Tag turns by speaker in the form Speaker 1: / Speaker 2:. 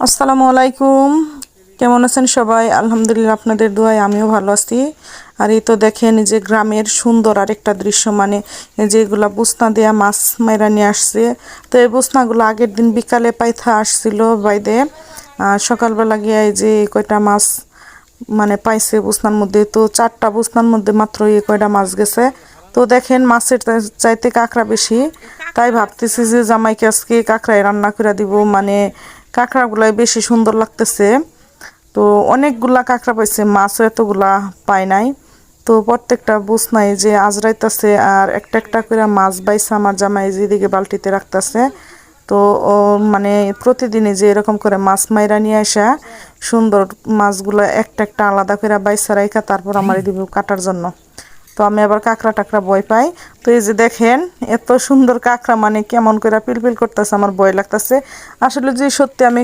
Speaker 1: আসসালামু আলাইকুম। কেমন আছেন সবাই? আলহামদুলিল্লাহ, আপনাদের দোয়ায় আমিও ভালো আছি। আর এই তো দেখেন, এই যে গ্রামের সুন্দর আরেকটা দৃশ্য, মানে এই যে এগুলা বুসনা দেয়া মাছ মাইরা নিয়ে আসছে। তো এই বুসনাগুলো আগের দিন বিকালে পাইথা আসছিল বাইদে, আর সকালবেলা গিয়ে এই যে এই কয়টা মাছ মানে পাইছে বুসনার মধ্যে। তো 4টা বুসনার মধ্যে মাত্র এই কয়টা মাছ গেছে। তো দেখেন, মাছের চাইতে কাঁকড়া বেশি। তাই ভাবতেছি যে জামাইকে আজকে কাঁকড়াই রান্না করে দিব, মানে কাঁকড়াগুলাই বেশি সুন্দর লাগতেছে। তো অনেকগুলা কাঁকড়া পাইছে, মাছও এতগুলা পায় নাই। তো প্রত্যেকটা বুসনাই যে আজরাইতাছে, আর একটা একটা করে মাছ বাইছে আমার জামাই যেদিকে বালতিতে রাখতেছে। তো ও মানে প্রতিদিনই যে এরকম করে মাছ মাইরা নিয়ে আসা, সুন্দর মাছগুলো একটা একটা আলাদা করে বাইসা রাইখা তারপর আমার দিব কাটার জন্য। তো আমি আবার কাঁকড়া টাকড়া ভয় পাই। তো এই যে দেখেন, এত সুন্দর কাঁকড়া, মানে কেমন করে পিলপিল করতেছে, আমার ভয় লাগতেছে আসলে। যে সত্যি আমি